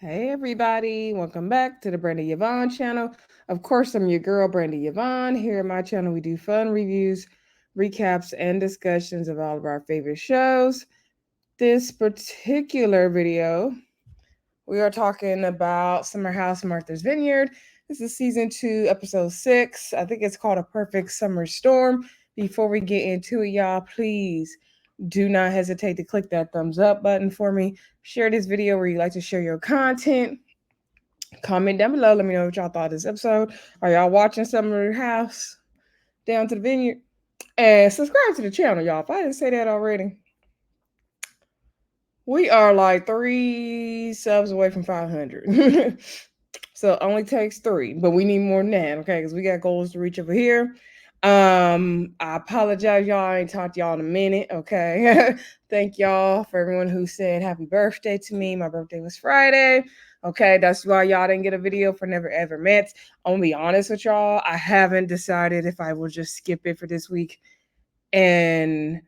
Hey everybody, welcome back to the Brenda Yvonne channel. Of course, I'm your girl, Brenda Yvonne. Here at my channel, we do fun reviews, recaps, and discussions of all of our favorite shows. This particular video, we are talking about Summer House Martha's Vineyard. This is season 2, episode 6. I think it's called A Perfect Summer Storm. Before we get into it, y'all, please do not hesitate to click that thumbs up button for me. Share this video where you like to share your content. Comment down below. Let me know what y'all thought of this episode. Are y'all watching Summer House down to the Vineyard? And subscribe to the channel, y'all. If I didn't say that already. We are like 3 subs away from 500. So it only takes 3, but we need more than that, okay? Because we got goals to reach over here. I apologize, y'all. I ain't talked to y'all in a minute, okay? Thank y'all for everyone who said happy birthday to me. My birthday was Friday. Okay, that's why y'all didn't get a video for Never Ever Met. I'm gonna be honest with y'all. I haven't decided if I will just skip it for this week and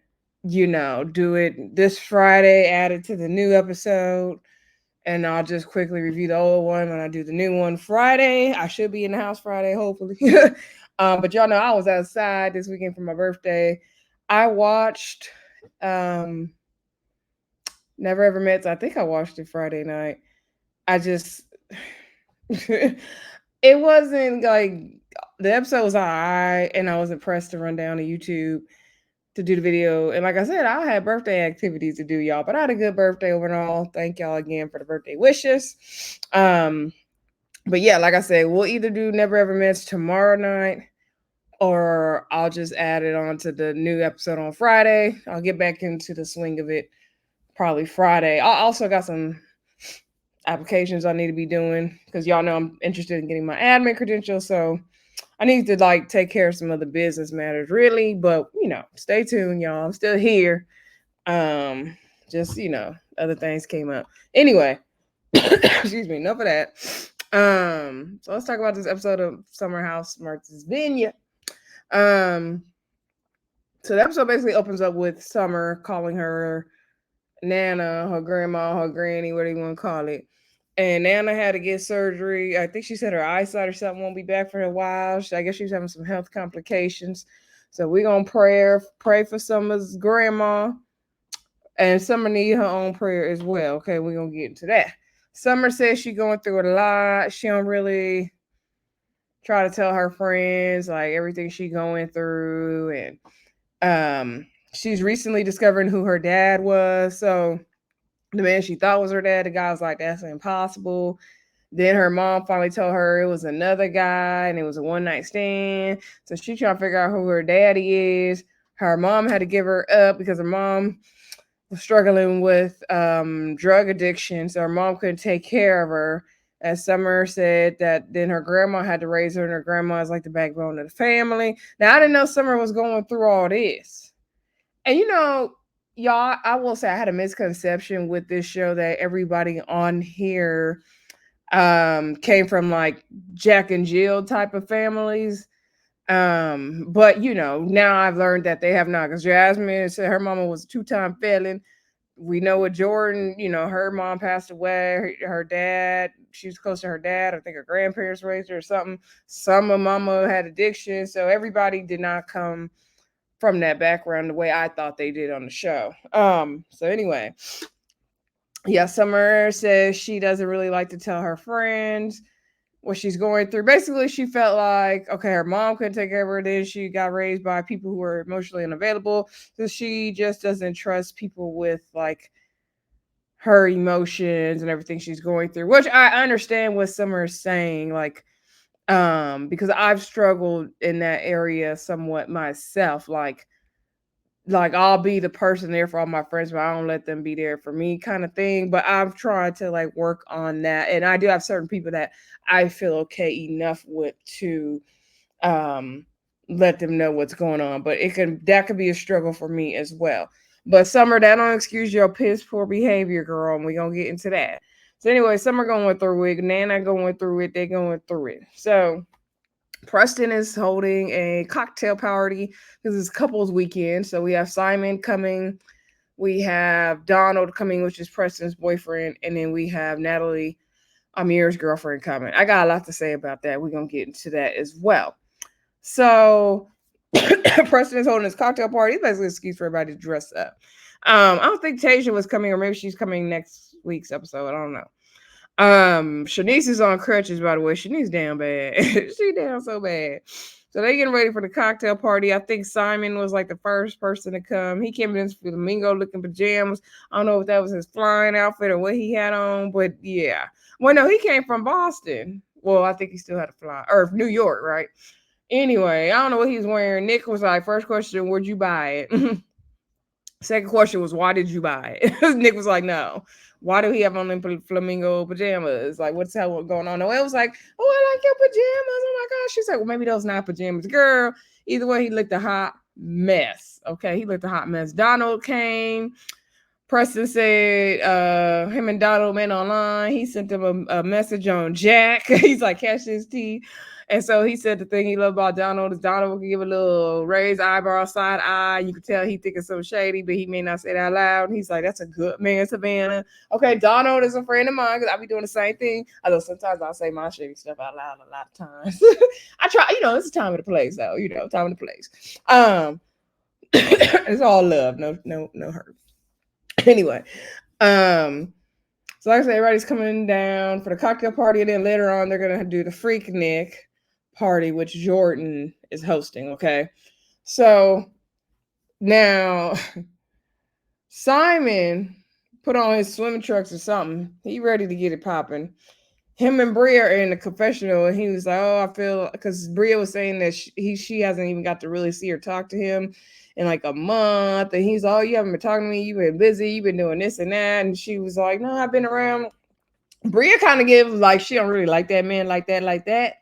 do it this Friday, add it to the new episode, and I'll just quickly review the old one when I do the new one Friday. I should be in the house Friday, hopefully. But y'all know I was outside this weekend for my birthday. I watched Never Ever Met. I think I watched it Friday night. I just it wasn't like the episode was alright, and I was impressed to run down to YouTube to do the video. And like I said, I had birthday activities to do, y'all. But I had a good birthday overall. Thank y'all again for the birthday wishes. But yeah, like I said, we'll either do Never Ever Miss tomorrow night, or I'll just add it on to the new episode on Friday. I'll get back into the swing of it probably Friday. I also got some applications I need to be doing because y'all know I'm interested in getting my admin credentials. So I need to like take care of some other business matters, really. But stay tuned, y'all. I'm still here. Just other things came up. Anyway, excuse me. Enough of that. So let's talk about this episode of Summer House Martha's Vineyard. So the episode basically opens up with Summer calling her Nana, her grandma, her granny, whatever you want to call it. And Nana had to get surgery. I think she said her eyesight or something won't be back for a while. I guess she's having some health complications. So we're going to pray for Summer's grandma. And Summer need her own prayer as well. Okay, we're going to get into that. Summer says she's going through a lot. She don't really try to tell her friends like everything she's going through. And she's recently discovering who her dad was. So the man she thought was her dad, the guy was like, that's impossible. Then her mom finally told her it was another guy and it was a one night stand. So she trying to figure out who her daddy is. Her mom had to give her up because her mom was struggling with drug addiction. So her mom couldn't take care of her. As Summer said, that then her grandma had to raise her, and her grandma is like the backbone of the family. Now, I didn't know Summer was going through all this. And y'all, I will say I had a misconception with this show that everybody on here came from like Jack and Jill type of families. But now I've learned that they have not, because Jasmine said her mama was a 2-time felon. We know with Jordan, her mom passed away. Her dad, she was close to her dad. I think her grandparents raised her or something. Some of mama had addiction. So everybody did not come from that background the way I thought they did on the show. So anyway, yeah, Summer says she doesn't really like to tell her friends what she's going through. Basically, she felt like, okay, her mom couldn't take care of her. Then she got raised by people who were emotionally unavailable. So she just doesn't trust people with like her emotions and everything she's going through, which I understand what Summer is saying. Like, because I've struggled in that area somewhat myself. Like I'll be the person there for all my friends, but I don't let them be there for me, kind of thing. But I'm trying to like work on that, and I do have certain people that I feel okay enough with to let them know what's going on. But that could be a struggle for me as well. But Summer, that don't excuse your piss poor behavior, girl, and we're gonna get into that. So anyway, Summer going through it, Nana going through it, they going through it. So Preston is holding a cocktail party because it's couples weekend. So we have Simon coming, we have Donald coming, which is Preston's boyfriend, and then we have Natalie Amir's girlfriend coming. I got a lot to say about that. We're gonna get into that as well. So Preston is holding his cocktail party. It's basically an excuse for everybody to dress up. I don't think Tasia was coming, or maybe she's coming next week's episode. I don't know. Shanice is on crutches, by the way. Shanice down bad. She down so bad. So they getting ready for the cocktail party. I think Simon was like the first person to come. He came in his flamingo looking pajamas. I don't know if that was his flying outfit or what he had on, but yeah. Well, no, he came from Boston. Well, I think he still had a fly, or New York, right? Anyway, I don't know what he was wearing. Nick was like, first question, where'd you buy it? Second question was, why did you buy it? Nick was like, no. Why do he have on them flamingo pajamas? Like, what's that going on? Noelle was like, oh, I like your pajamas. Oh my gosh. She's like, well, maybe those not pajamas. Girl, either way, he looked a hot mess. Okay, he looked a hot mess. Donald came. Preston said him and Donald met online. He sent them a message on Jack. He's like, catch his tea. And so he said the thing he loved about Donald is Donald can give a little raised eyebrow, side eye. You can tell he think it's so shady, but he may not say it out loud. And he's like, that's a good man, Savannah. Okay, Donald is a friend of mine because I be doing the same thing. Although sometimes I'll say my shady stuff out loud a lot of times. I try, it's a time and a place though, time and a place. It's all love, no hurt. Anyway, so like I said, everybody's coming down for the cocktail party, and then later on they're gonna do the Freak Nik party, which Jordan is hosting. Okay, so now Simon put on his swimming trunks or something. He ready to get it popping. Him and Bria are in the confessional, and he was like, "Oh, I feel," because Bria was saying that she hasn't even got to really see or talk to him in like a month, and he's, "Oh, you haven't been talking to me. You've been busy. You've been doing this and that." And she was like, "No, I've been around." Bria kind of gives like she don't really like that man like that, like that.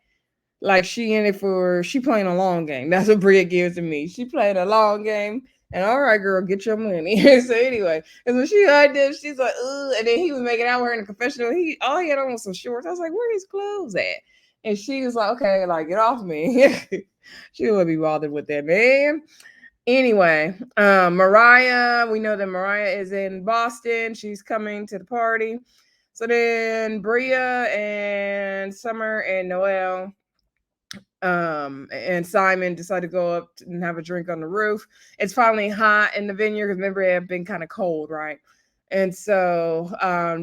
Like she in it for she playing a long game. That's what Bria gives to me. She playing a long game. And all right, girl, get your money. So anyway, because when she heard this, she's like, ugh. And then he was making out with her in the confessional. All he had on was some shorts. I was like, where his clothes at? And she was like, okay, like get off me. She wouldn't be bothered with that, man. Anyway, Moriah, we know that Moriah is in Boston. She's coming to the party. So then Bria and Summer and Noelle and Simon decided to go up and have a drink on the roof. It's finally hot in the vineyard because remember it had been kind of cold, right? And so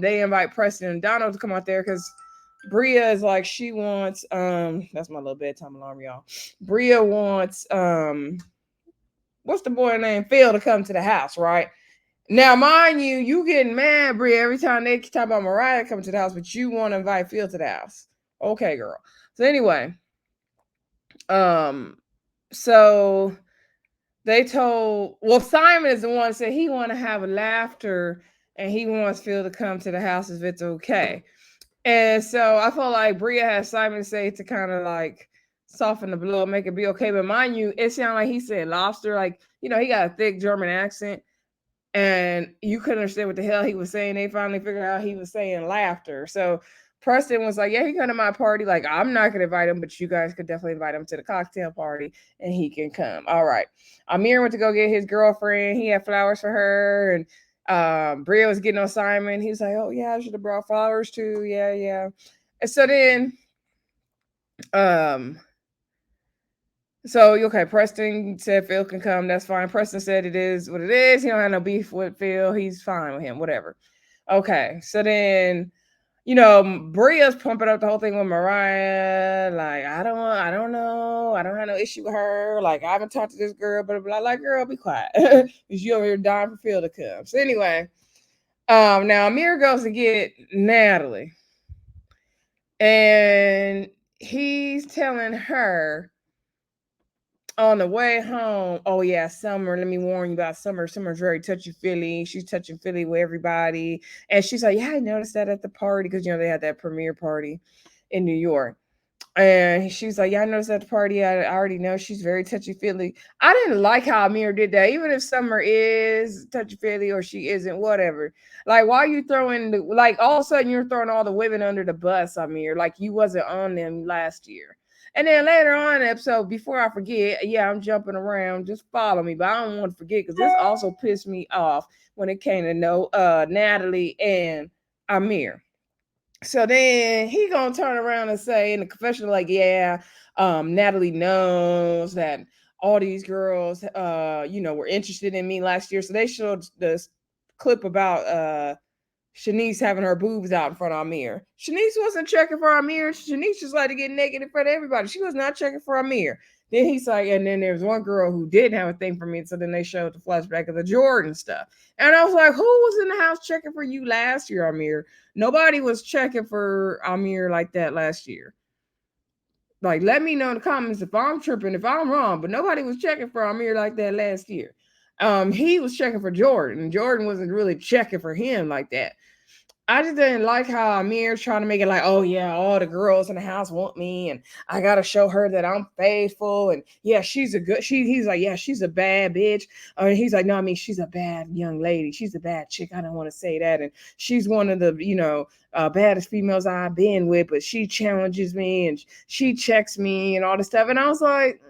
they invite Preston and Donald to come out there because Bria is like she wants that's my little bedtime alarm, y'all. Bria wants what's the boy name? Phil to come to the house, right? Now, mind you, you getting mad, Bria, every time they talk about Moriah coming to the house, but you want to invite Phil to the house. Okay, girl. So anyway, so Simon is the one that said he want to have a laughter and he wants Phil to come to the house if it's okay. And so I felt like Bria had Simon say to kind of like soften the blow, make it be okay. But mind you, it sounded like he said lobster, like, he got a thick German accent. And you couldn't understand what the hell he was saying. They finally figured out he was saying laughter. So Preston was like, yeah, he come to my party. Like, I'm not going to invite him, but you guys could definitely invite him to the cocktail party and he can come. All right. Amir went to go get his girlfriend. He had flowers for her. And Bria was getting on Simon. He was like, oh, yeah, I should have brought flowers too. Yeah, yeah. And so then, so okay, Preston said Phil can come. That's fine. Preston said it is what it is. He don't have no beef with Phil. He's fine with him. Whatever. Okay. So then, Bria's pumping up the whole thing with Moriah. Like, I don't know. I don't have no issue with her. Like, I haven't talked to this girl, blah, blah, blah. Like, girl, be quiet. Because you over here dying for Phil to come. So anyway, now Amir goes to get Natalie. And he's telling her on the way home, oh yeah, Summer, let me warn you about Summer. Summer's very touchy-feely. She's touchy-feely with everybody. And she's like, yeah, I noticed that at the party because, they had that premiere party in New York. And she's like, yeah, I noticed at the party. I already know she's very touchy-feely. I didn't like how Amir did that. Even if Summer is touchy-feely or she isn't, whatever. Like, why are you throwing, like, all of a sudden you're throwing all the women under the bus, Amir? Like, you wasn't on them last year. And then later on in the episode, before I forget, yeah, I'm jumping around. Just follow me, but I don't want to forget because this also pissed me off when it came to Natalie and Amir. So then he gonna turn around and say in the confessional, like, yeah, Natalie knows that all these girls, were interested in me last year. So they showed this clip about Shanice having her boobs out in front of Amir. Shanice wasn't checking for Amir. Shanice just like to get naked in front of everybody. She was not checking for Amir. Then he's like, and then there's one girl who didn't have a thing for me. So then they showed the flashback of the Jordan stuff. And I was like, who was in the house checking for you last year, Amir? Nobody was checking for Amir like that last year. Like, let me know in the comments if I'm tripping, if I'm wrong, but nobody was checking for Amir like that last year. He was checking for Jordan, and Jordan wasn't really checking for him like that. I just didn't like how Amir's trying to make it like, oh yeah, all the girls in the house want me, and I gotta show her that I'm faithful, and yeah, she's a good. He's like, yeah, she's a bad bitch. He's like, no, I mean, she's a bad young lady. She's a bad chick. I don't want to say that, and she's one of the, baddest females I've been with, but she challenges me and she checks me and all this stuff, and I was like,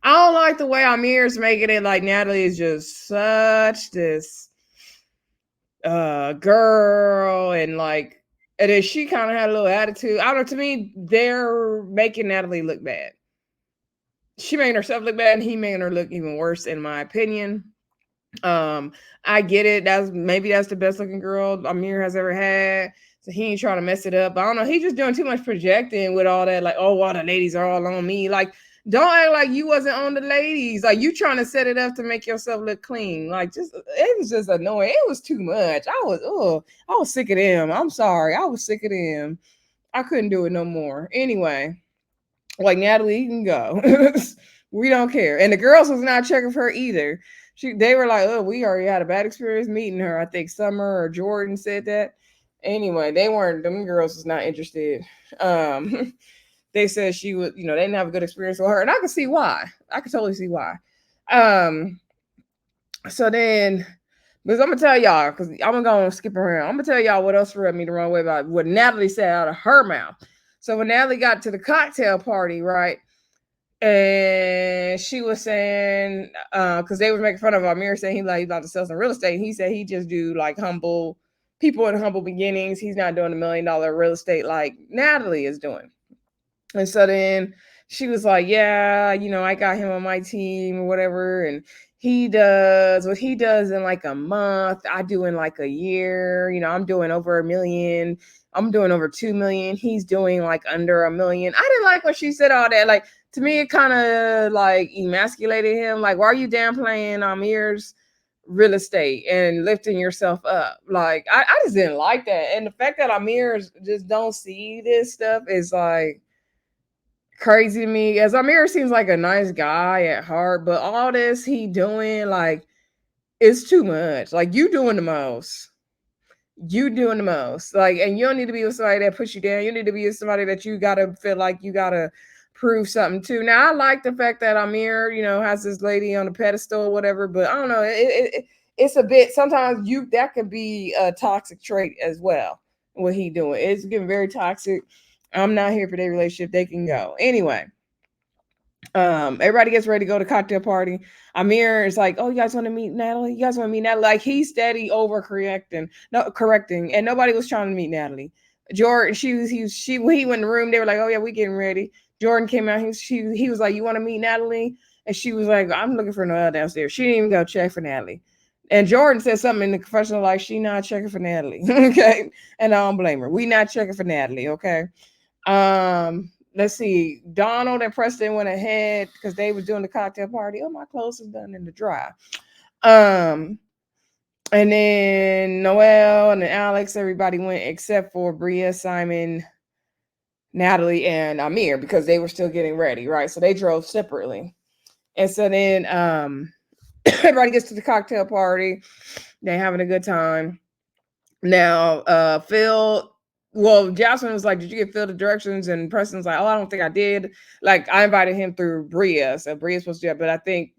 I don't like the way Amir's making it like Natalie is just such this girl, and like, and then she kind of had a little attitude. I don't know, to me they're making Natalie look bad. She making herself look bad and he making her look even worse, in my opinion. I get it, that's the best looking girl Amir has ever had, so he ain't trying to mess it up. I don't know, he just doing too much projecting with all that, like, oh, all the ladies are all on me. Like, don't act like you wasn't on the ladies. Like, you trying to set it up to make yourself look clean. Like, just, it was just annoying. It was too much. I was sick of them. I'm sorry, I was sick of them. I couldn't do it no more. Anyway, like, Natalie, you can go. We don't care. And the girls was not checking for her either. They were like, oh, we already had a bad experience meeting her. I think Summer or Jordan said that. Anyway, them girls was not interested. Um, they said she was, they didn't have a good experience with her. And I could see why. I could totally see why. So then, because I'm gonna tell y'all, because I'm gonna skip around. I'm gonna tell y'all what else rubbed me the wrong way about what Natalie said out of her mouth. So when Natalie got to the cocktail party, right? And she was saying, because they were making fun of Amir, saying he about to sell some real estate. He said he just do like humble people in humble beginnings. He's not doing $1 million real estate like Natalie is doing. And so then she was like, yeah, I got him on my team or whatever. And he does what he does in like a month. I do in like a year. I'm doing over 1 million. I'm doing over 2 million. He's doing like under 1 million. I didn't like when she said all that. Like, to me, it kind of like emasculated him. Like, why are you downplaying Amir's real estate and lifting yourself up? Like, I just didn't like that. And the fact that Amir just don't see this stuff is like crazy to me. As Amir seems like a nice guy at heart, but all this he doing, like, it's too much. Like, you doing the most. You doing the most. Like, and you don't need to be with somebody that puts you down. You need to be with somebody that you gotta feel like you gotta prove something to. Now, I like the fact that Amir, has this lady on the pedestal or whatever, but I don't know. It's a bit, sometimes that could be a toxic trait as well. What he doing, it's getting very toxic. I'm not here for their relationship. They can go. Anyway, everybody gets ready to go to cocktail party. Amir is like, oh, you guys want to meet Natalie? You guys want to meet Natalie? Like, he's steady correcting, and nobody was trying to meet Natalie. Jordan, when he went in the room, they were like, oh yeah, we getting ready. Jordan came out, he was like, you want to meet Natalie? And she was like, I'm looking for Noelle downstairs. She didn't even go check for Natalie. And Jordan said something in the confessional like, she not checking for Natalie. Okay. And I don't blame her. We not checking for Natalie. Okay. Let's see. Donald and Preston went ahead because they were doing the cocktail party. Oh, my clothes is done in the dry. And then Noelle and then Alex, everybody went except for Bria, Simon, Natalie, and Amir because they were still getting ready, right? So they drove separately. And so then everybody gets to the cocktail party. They're having a good time. Now, Jasmine was like, did you get Phil the directions? And Preston's like, oh, I don't think I did. Like, I invited him through Bria. So Bria's supposed to do it, but I think,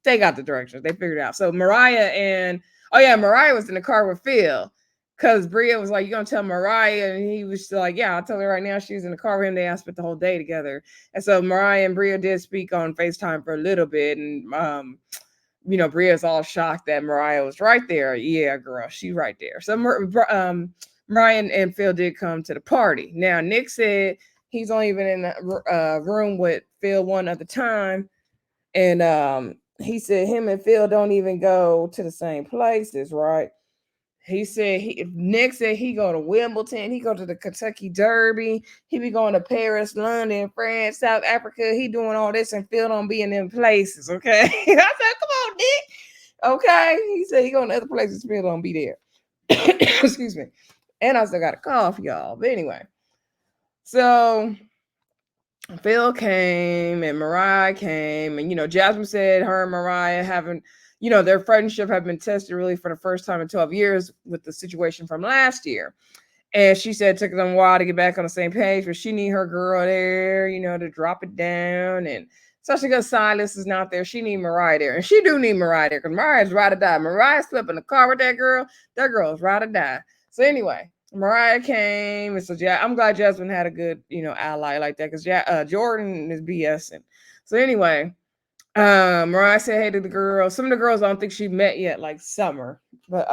they got the directions. They figured it out. So Moriah was in the car with Phil because Bria was like, you going to tell Moriah? And he was like, yeah, I'll tell her right now. She was in the car with him. They spent the whole day together. And so Moriah and Bria did speak on FaceTime for a little bit. And, Bria's all shocked that Moriah was right there. Yeah, girl, she's right there. So Moriah and Phil did come to the party. Now, Nik said he's only been in the room with Phil one other time. And he said him and Phil don't even go to the same places, right? He said Nik said he go to Wimbledon, he go to the Kentucky Derby, he be going to Paris, London, France, South Africa. He doing all this and Phil don't be in them places. Okay, I said, come on, Nik. Okay, he said he going to other places, Phil don't be there. Excuse me. And I still got a cough, y'all. But anyway, so Phil came and Moriah came, and Jasmine said her and Moriah haven't, their friendship have been tested really for the first time in 12 years with the situation from last year. And she said it took them a while to get back on the same page, but she need her girl there, to drop it down. And especially because Silas is not there, she need Moriah there. And she do need Moriah there because Mariah's ride or die. Moriah slept in the car with that girl. That girl's ride or die. So anyway, Moriah came, and so I'm glad Jasmine had a good, ally like that because Jordan is BSing. So anyway, Moriah said hey to the girls. Some of the girls I don't think she met yet, like Summer, but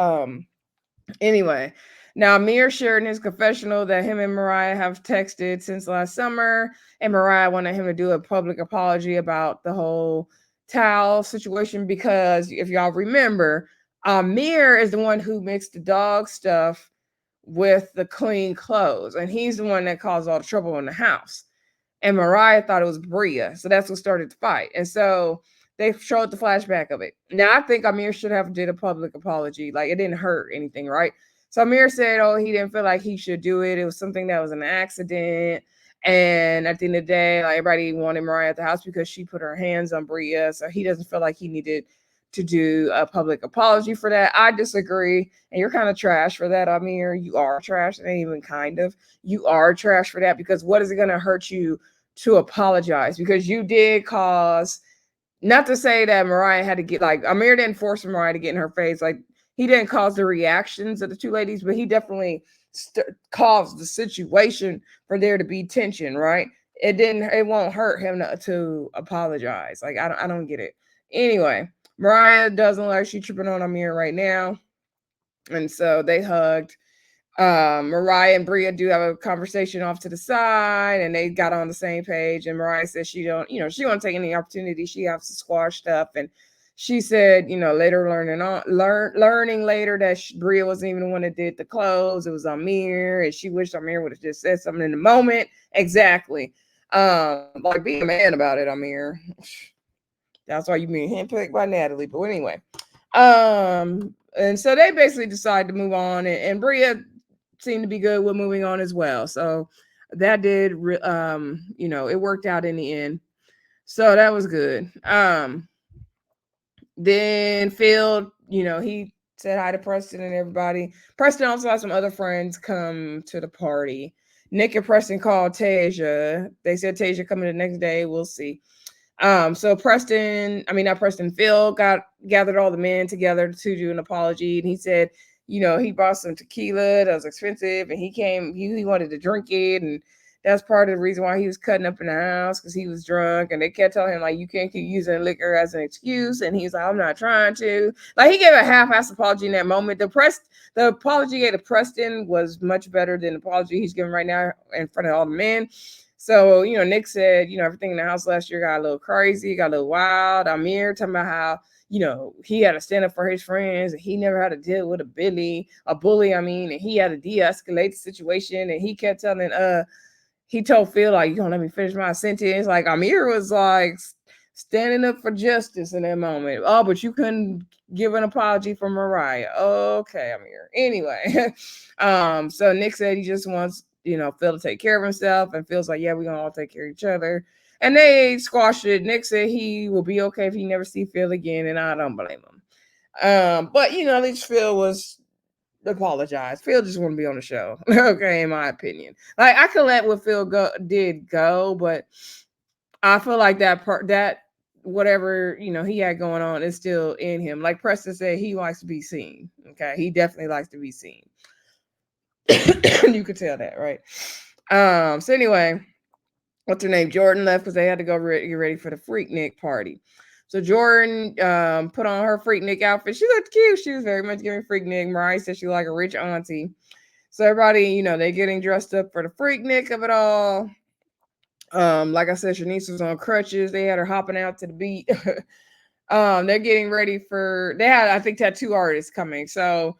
anyway. Now Amir shared in his confessional that him and Moriah have texted since last summer, and Moriah wanted him to do a public apology about the whole towel situation because if y'all remember, Amir is the one who mixed the dog stuff with the clean clothes, and he's the one that caused all the trouble in the house. And Moriah thought it was Bria, so that's what started the fight. And so they showed the flashback of it. Now I think Amir should have did a public apology, like it didn't hurt anything, right? So Amir said, "Oh, he didn't feel like he should do it. It was something that was an accident." And at the end of the day, like everybody wanted Moriah at the house because she put her hands on Bria, so he doesn't feel like he needed to do a public apology for that. I disagree. And you're kind of trash for that, Amir. You are trash. And even kind of. You are trash for that because what is it going to hurt you to apologize? Because you did cause, not to say that Moriah had to get, like, Amir didn't force Moriah to get in her face. Like, he didn't cause the reactions of the two ladies, but he definitely caused the situation for there to be tension, right? It won't hurt him to apologize. Like, I don't get it. Anyway, Moriah doesn't like she tripping on Amir right now. And so they hugged. Moriah and Bria do have a conversation off to the side, and they got on the same page. And Moriah says she don't take any opportunity. She has to squash stuff. And she said, later learning later that Bria wasn't even the one that did the clothes. It was Amir, and she wished Amir would have just said something in the moment. Exactly. Like, be a man about it, Amir. That's why you being handpicked by Natalie. But anyway, and so they basically decided to move on, and Bria seemed to be good with moving on as well. So that did, it worked out in the end. So that was good. Then Phil, he said hi to Preston and everybody. Preston also had some other friends come to the party. Nik and Preston called Tasia. They said Tasia coming the next day. We'll see. So Phil gathered all the men together to do an apology, and he said, he bought some tequila that was expensive, and he wanted to drink it, and that's part of the reason why he was cutting up in the house, because he was drunk, and they kept telling him, like, you can't keep using liquor as an excuse, and he's like, I'm not trying to. Like, he gave a half-assed apology in that moment. The apology to Preston was much better than the apology he's giving right now in front of all the men. So, Nik said, everything in the house last year got a little crazy, got a little wild. Amir talking about how, he had to stand up for his friends, and he never had to deal with a bully, and he had to de-escalate the situation. And he kept telling, he told Phil, like, you gonna let me finish my sentence? Like, Amir was like standing up for justice in that moment. Oh, but you couldn't give an apology for Moriah. Okay, Amir. Anyway, so Nik said he just wants, Phil to take care of himself, and Phil's like, yeah, we're gonna all take care of each other. And they squashed it. Nik said he will be okay if he never see Phil again, and I don't blame him. But at least Phil was apologized. Phil just want to be on the show. Okay, in my opinion. Like, I could let what Phil did go, but I feel like that whatever he had going on is still in him. Like Preston said, he likes to be seen. Okay, he definitely likes to be seen. You could tell that, right? So anyway, what's her name? Jordan left because they had to go get ready for the Freak Nik party. So Jordan put on her Freak Nik outfit. She looked cute. She was very much giving Freak Nik. Moriah said she like a rich auntie. So everybody, they're getting dressed up for the Freak Nik of it all. Like I said, Shanice was on crutches. They had her hopping out to the beat. They're getting ready for. They had, I think, tattoo artists coming. So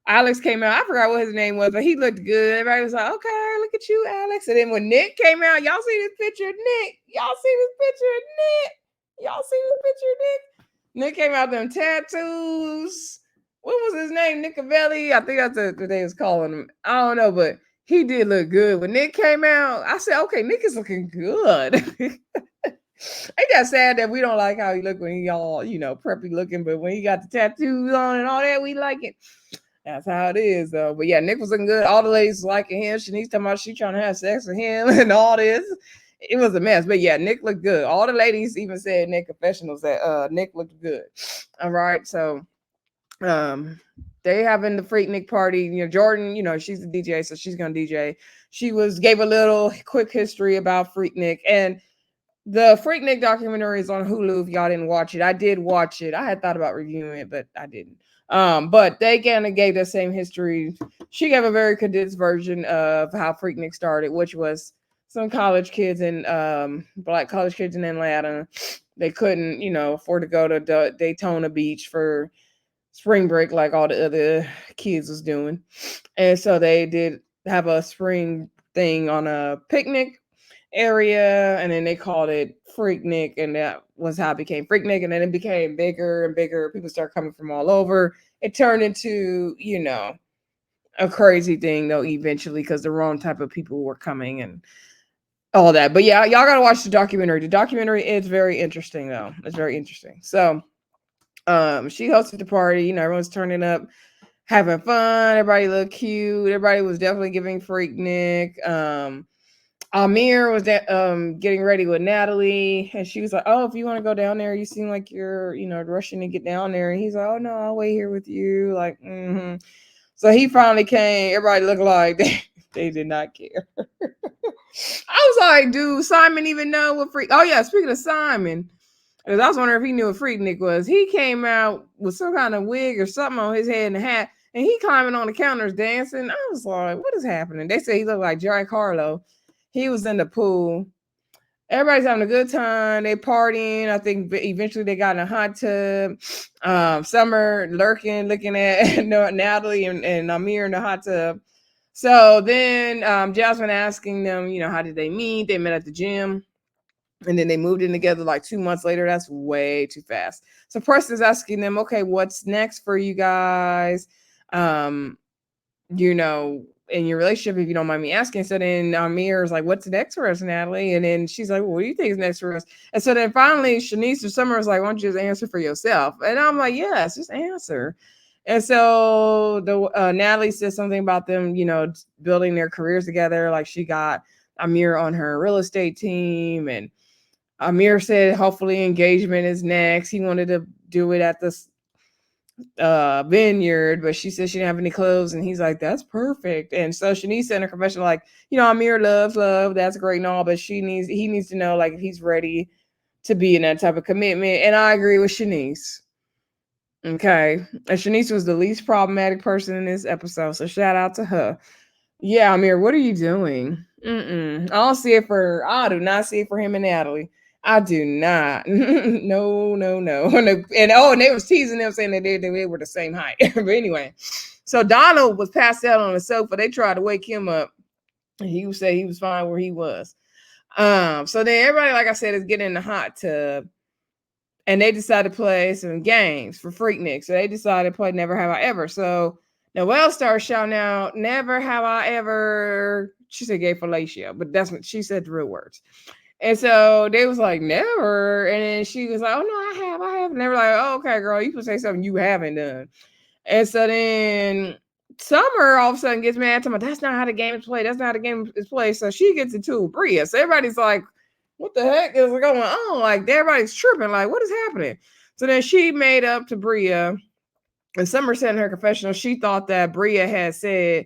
Alex came out. I forgot what his name was, but he looked good. Everybody was like, "Okay, look at you, Alex." And then when Nik came out, y'all see this picture of Nik? Y'all see this picture of Nik? Y'all see this picture of Nik? Nik came out them tattoos. What was his name? Nicovelli. I think that's what they was calling him. I don't know, but he did look good. When Nik came out, I said, "Okay, Nik is looking good." Ain't that sad that we don't like how he look when he all, preppy looking, but when he got the tattoos on and all that, we like it. That's how it is, though. But yeah, Nik was looking good. All the ladies liking him. Shanice talking about she trying to have sex with him and all this. It was a mess. But yeah, Nik looked good. All the ladies even said Nik confessionals that Nik looked good. All right. So they having the Freak Nik party. Jordan, she's the DJ, so she's gonna DJ. She gave a little quick history about Freak Nik. And the Freak Nik documentary is on Hulu. If y'all didn't watch it, I did watch it. I had thought about reviewing it, but I didn't. But they kind of gave the same history. She gave a very condensed version of how Freak Nik started, which was some college kids and black college kids in Atlanta. They couldn't, afford to go to Daytona Beach for spring break like all the other kids was doing, and so they did have a spring thing on a picnic area, and then they called it Freak Nik, and that was how it became Freak Nik. And then it became bigger and bigger. People started coming from all over. It turned into, a crazy thing though eventually, because the wrong type of people were coming and all that. But yeah, y'all gotta watch the documentary. The documentary is very interesting though. It's very interesting. So she hosted the party, everyone's turning up, having fun, everybody looked cute, everybody was definitely giving Freak Nik. Amir was getting ready with Natalie, and she was like, "Oh, if you want to go down there, you seem like you're, rushing to get down there." And he's like, "Oh no, I'll wait here with you." Like, So he finally came. Everybody looked like they did not care. I was like, "Dude, Simon even know what Freak?" Oh yeah, speaking of Simon, because I was wondering if he knew what Freak Nik was. He came out with some kind of wig or something on his head and a hat, and he climbing on the counters dancing. I was like, "What is happening?" They say he looked like Jerry Carlo. He was in the pool. Everybody's having a good time. They partying. I think eventually they got in a hot tub. Summer lurking, looking at Natalie and Amir in the hot tub. So then Jasmine asking them, how did they meet? They met at the gym. And then they moved in together like 2 months later. That's way too fast. So Preston's asking them, okay, what's next for you guys? In your relationship, if you don't mind me asking. So then Amir's like, what's next for us, Natalie? And then she's like, well, what do you think is next for us? And so then finally Shanice or Summer was like, why don't you just answer for yourself? And I'm like, yes, just answer. And so the Natalie said something about them, building their careers together. Like she got Amir on her real estate team, and Amir said hopefully engagement is next. He wanted to do it at this Vineyard, but she said she didn't have any clothes, and he's like, that's perfect. And so Shanice said in her confession, like, Amir loves love, that's great and all, but he needs to know, like, if he's ready to be in that type of commitment. And I agree with Shanice. Okay. And Shanice was the least problematic person in this episode, so shout out to her. Yeah, Amir, what are you doing? I do not see it for him and Natalie. I do not. No. And they was teasing them, saying that they were the same height. But anyway, so Donald was passed out on the sofa. They tried to wake him up. And he said he was fine where he was. So then everybody, like I said, is getting in the hot tub. And they decided to play some games for Freak Nik. So they decided to play Never Have I Ever. So Noelle started shouting out, never have I ever. She said gay fellatio, but that's what she said, the real words. And so they was like, never. And then she was like, oh, no, I have. And they were like, oh, okay, girl, you can say something you haven't done. And so then Summer all of a sudden gets mad to me. That's not how the game is played. That's not how the game is played. So she gets into Bria. So everybody's like, what the heck is going on? Like, everybody's tripping. Like, what is happening? So then she made up to Bria. And Summer said in her confessional, she thought that Bria had said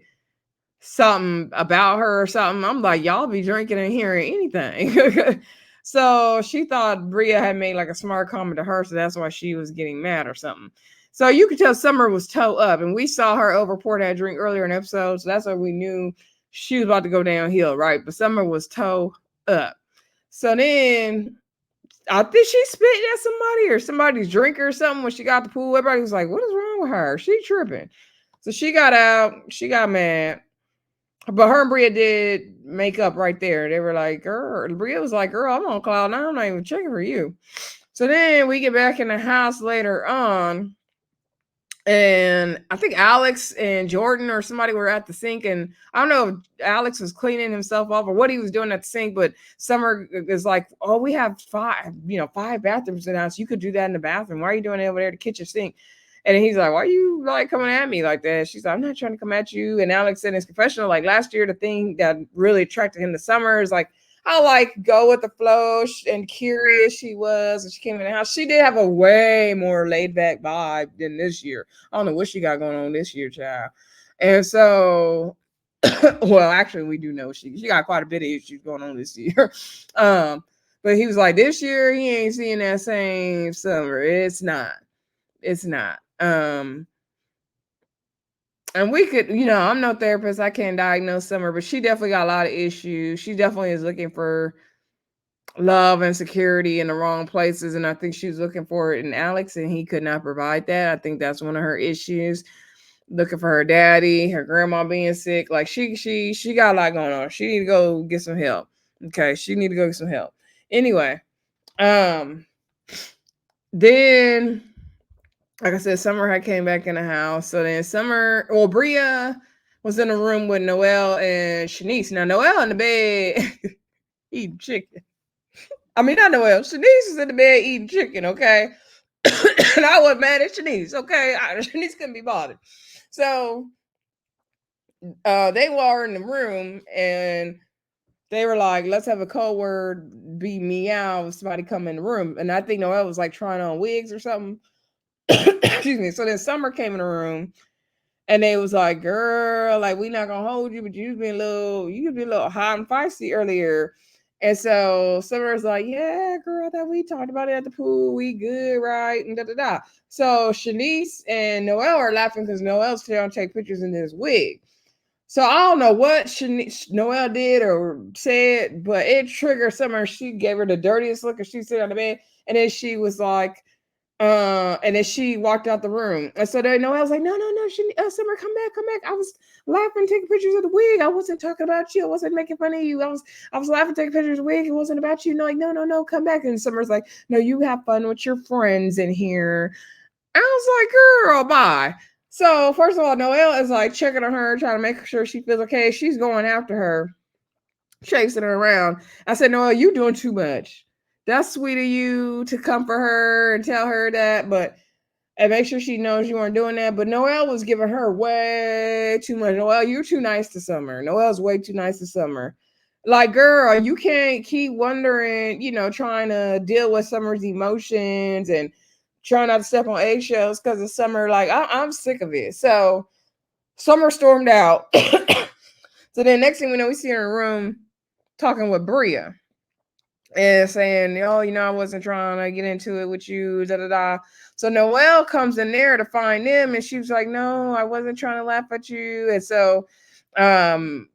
something about her or something. I'm like, y'all be drinking and hearing anything. So she thought Bria had made like a smart comment to her, so that's why she was getting mad or something. So you could tell Summer was toe up, and we saw her overpour that drink earlier in the episode, so that's why we knew she was about to go downhill, right? But Summer was toe up. So then I think she spit at somebody or somebody's drink or something when she got the pool. Everybody was like, "What is wrong with her? She tripping." So she got out. She got mad. But her and Bria did make up right there. They were like, "Girl," Bria was like, "Girl, I'm on cloud nine. I'm not even checking for you." So then we get back in the house later on, and I think Alex and Jordan or somebody were at the sink, and I don't know if Alex was cleaning himself off or what he was doing at the sink, but Summer is like, "Oh, we have five bathrooms in the house. You could do that in the bathroom. Why are you doing it over there, the kitchen sink?" And he's like, "Why are you like coming at me like that?" She's like, "I'm not trying to come at you." And Alex said in his confessional, like last year, the thing that really attracted him to Summer is like how like go with the flow and curious she was. And she came in the house. She did have a way more laid back vibe than this year. I don't know what she got going on this year, child. And so, well, actually, we do know she got quite a bit of issues going on this year. But he was like, this year he ain't seeing that same Summer. It's not. It's not. And we could, I'm no therapist. I can't diagnose Summer, but she definitely got a lot of issues. She definitely is looking for love and security in the wrong places. And I think she was looking for it in Alex, and he could not provide that. I think that's one of her issues. Looking for her daddy, her grandma being sick. Like she got a lot going on. She need to go get some help. Okay. She need to go get some help. Anyway, then like I said, Summer had came back in the house. So then Bria was in the room with Noelle and Shanice. Now Noelle in the bed eating chicken. I mean, not Noelle. Shanice was in the bed eating chicken, okay? And I was mad at Shanice, okay? Shanice couldn't be bothered. So they were in the room and they were like, let's have a code word, be meow, if somebody come in the room. And I think Noelle was like trying on wigs or something. Excuse me. So then Summer came in the room and they was like, girl, like we not gonna hold you, but you could be a little hot and feisty earlier. And so Summer's like, yeah, girl, that we talked about it at the pool. We good, right? And da da da. So Shanice and Noelle are laughing because Noelle's trying to take pictures in this wig. So I don't know what Noelle did or said, but it triggered Summer. She gave her the dirtiest look, and she sat on the bed, and then she was like, and then she walked out the room. And so then Noelle's like, no, Summer, come back. I was laughing, taking pictures of the wig. I wasn't talking about you. I wasn't making fun of you. I was laughing, taking pictures of the wig. It wasn't about you. No, like, no, come back. And Summer's like, no, you have fun with your friends in here. I was like, girl, bye. So first of all, Noelle is like checking on her, trying to make sure she feels okay. She's going after her, chasing her around. I said, Noelle, you doing too much. That's sweet of you to comfort her and tell her that, and make sure she knows you weren't doing that. But Noelle was giving her way too much. Noelle, you're too nice to Summer. Noelle's way too nice to Summer. Like, girl, you can't keep wondering, trying to deal with Summer's emotions and trying not to step on eggshells because of Summer. Like, I'm sick of it. So Summer stormed out. So then next thing we know, we see her in a room talking with Bria and saying, oh, I wasn't trying to get into it with you, da da da. So Noelle comes in there to find them, and she was like, no, I wasn't trying to laugh at you. And so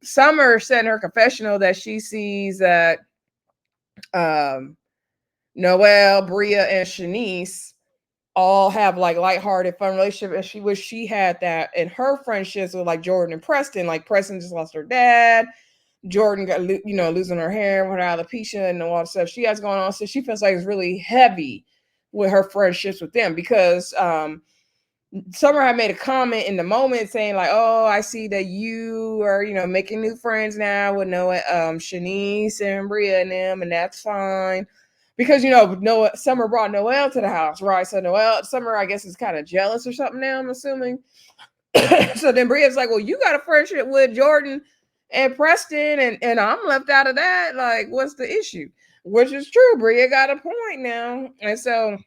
Summer said in her confessional that she sees that Noelle, Bria, and Shanice all have like lighthearted, fun relationship, and she wished she had that in her friendships with like Jordan and Preston. Like Preston just lost her dad. Jordan got, losing her hair with her alopecia and all the stuff she has going on. So she feels like it's really heavy with her friendships with them because Summer had made a comment in the moment saying like, oh, I see that you are, making new friends now with Noah, Shanice and Bria and them, and that's fine. Because, Summer brought Noelle to the house, right? So Summer, I guess, is kind of jealous or something now, I'm assuming. So then Bria's like, well, you got a friendship with Jordan and Preston, and I'm left out of that. Like, what's the issue? Which is true. Bria got a point now. And so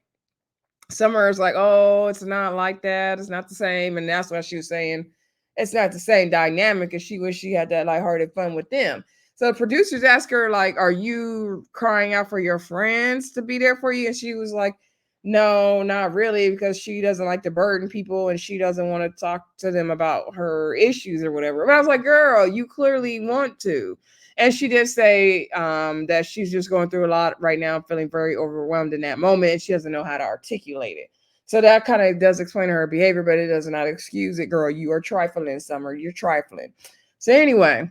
Summer is like, oh, it's not like that. It's not the same. And that's why she was saying it's not the same dynamic, and she wished she had that lighthearted fun with them. So the producers asked her, like, are you crying out for your friends to be there for you? And she was like, No, not really, because she doesn't like to burden people and she doesn't want to talk to them about her issues or whatever. But I was like, girl, you clearly want to. And she did say that she's just going through a lot right now, feeling very overwhelmed in that moment, and she doesn't know how to articulate it. So that kind of does explain her behavior, but it does not excuse it, girl. You are trifling, Summer. You're trifling. So anyway,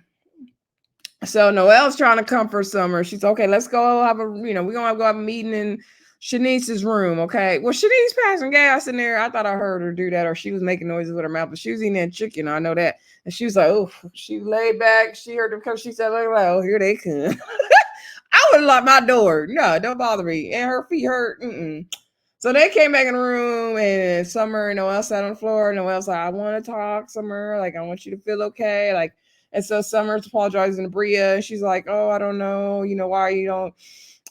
so Noelle's trying to comfort Summer. She's okay. Let's go have a, we're gonna go have a meeting in Shanice's room. Okay. Well, Shanice passing gas in there. I thought I heard her do that, or she was making noises with her mouth, but she was eating that chicken. I know that. And she was like, oh, she laid back. She heard them come. She said, like, oh, here they come. I would have locked my door. No, don't bother me. And her feet hurt. Mm-mm. So they came back in the room, and Summer and Noelle sat on the floor. Noelle's like, I want to talk, Summer. Like, I want you to feel okay. Like, and so Summer's apologizing to Bria. And she's like, oh, I don't know. Why you don't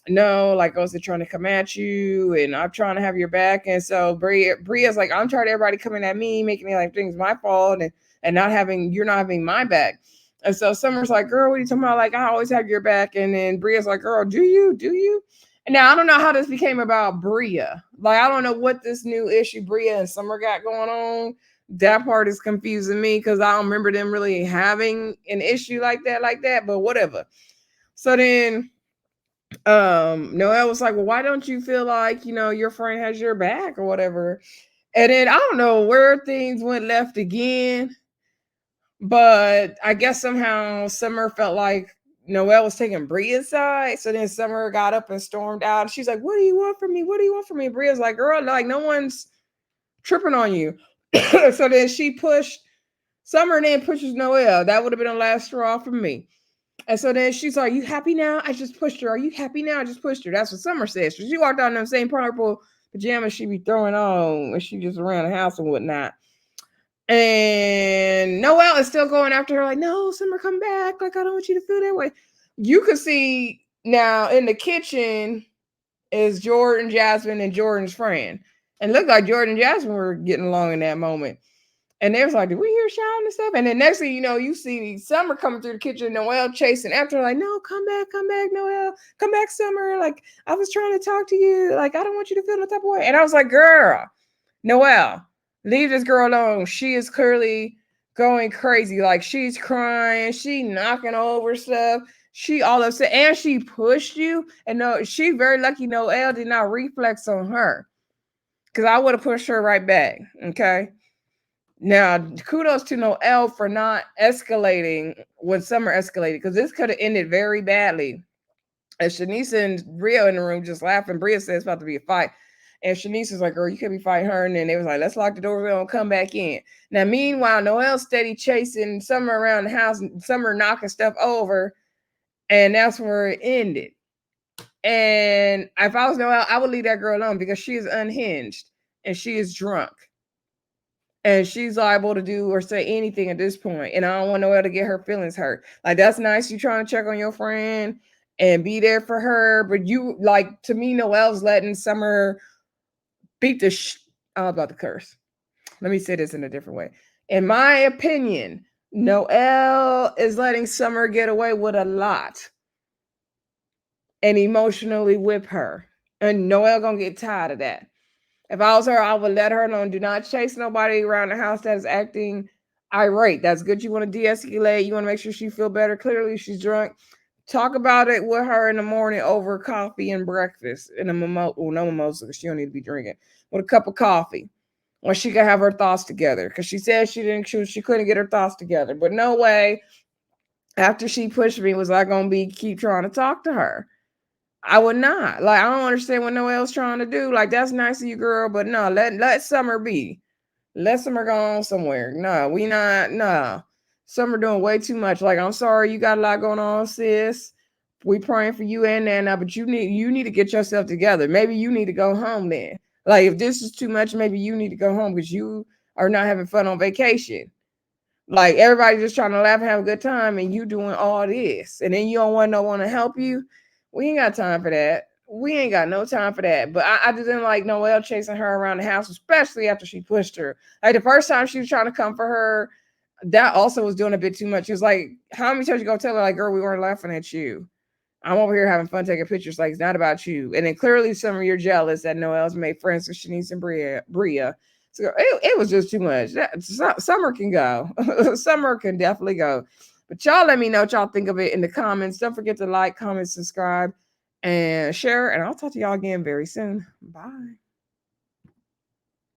know? Like, oh, is it trying to come at you? And I'm trying to have your back. And so Bria's like, I'm tired of everybody coming at me, making me like things my fault, and you're not having my back. And so Summer's like, girl, what are you talking about? Like, I always have your back. And then Bria's like, girl, do you? Do you? And now I don't know how this became about Bria. Like, I don't know what this new issue Bria and Summer got going on. That part is confusing me because I don't remember them really having an issue like that, but whatever. So then Noelle was like, well, why don't you feel like, your friend has your back or whatever? And then I don't know where things went left again. But I guess somehow Summer felt like Noelle was taking Bria's side. So then Summer got up and stormed out. She's like, what do you want from me? What do you want from me? Bria's like, girl, like, no one's tripping on you. So then she pushed Summer and then pushes Noelle. That would have been the last straw for me. And so then she's like, you happy now? I just pushed her. Are you happy now? I just pushed her. That's what Summer says. So she walked out in them same purple pajamas she be throwing on when she just around the house and whatnot. And Noelle is still going after her, like, no, Summer, come back. Like, I don't want you to feel that way. You could see now in the kitchen is Jordan, Jasmine, and Jordan's friend. And looked like Jordan and Jasmine were getting along in that moment. And they was like, did we hear shouting and stuff? And then next thing you know, you see Summer coming through the kitchen, Noelle chasing after her, like, no, come back, Noelle. Come back, Summer. Like, I was trying to talk to you. Like, I don't want you to feel no type of way. And I was like, girl, Noelle, leave this girl alone. She is clearly going crazy. Like, she's crying. She knocking over stuff. She all upset. And she pushed you. And no, she very lucky Noelle did not reflex on her. Because I would have pushed her right back. Okay. Now, kudos to Noelle for not escalating when Summer escalated. Because this could have ended very badly. And Shanice and Bria in the room just laughing. Bria said it's about to be a fight. And Shanice was like, girl, you can't be fighting her. And then they was like, let's lock the door. We're going to come back in. Now, meanwhile, Noelle's steady chasing Summer around the house. Summer knocking stuff over. And that's where it ended. And if I was Noelle, I would leave that girl alone because she is unhinged. And she is drunk. And she's liable to do or say anything at this point. And I don't want Noelle to get her feelings hurt. Like, that's nice. You trying to check on your friend and be there for her. But you, like, to me, Noelle's letting Summer beat the I'm about to curse. Let me say this in a different way. In my opinion, Noelle is letting Summer get away with a lot and emotionally whip her. And Noelle gonna get tired of that. If I was her, I would let her know. Do not chase nobody around the house that is acting irate. That's good. You want to de-escalate. You want to make sure she feel better. Clearly, she's drunk. Talk about it with her in the morning over coffee and breakfast. In a mimosa, well, no mimosa because she don't need to be drinking. With a cup of coffee, or she could have her thoughts together. Because she said she couldn't get her thoughts together. But no way. After she pushed me, was I gonna keep trying to talk to her? I would not. Like, I don't understand what Noelle's trying to do. Like, that's nice of you, girl, but no, let Summer be. Let Summer go on somewhere. No, we not. No, Summer doing way too much. Like, I'm sorry, you got a lot going on, sis. We praying for you and Nana, but you need to get yourself together. Maybe you need to go home then. Like, if this is too much, maybe you need to go home because you are not having fun on vacation. Like, everybody just trying to laugh and have a good time, and you doing all this, and then you don't want no one to help you. We ain't got time for that. We ain't got no time for that. But I just didn't like Noelle chasing her around the house, especially after she pushed her. Like, the first time she was trying to come for her, that also was doing a bit too much. She was like, how many times you gonna tell her, like, girl, we weren't laughing at you? I'm over here having fun taking pictures like it's not about you. And then clearly some of you're jealous that Noelle's made friends with Shanice and Bria. So it was just too much. Summer can go. Summer can definitely go. But y'all let me know what y'all think of it in the comments. Don't forget to like, comment, subscribe, and share. And I'll talk to y'all again very soon. Bye.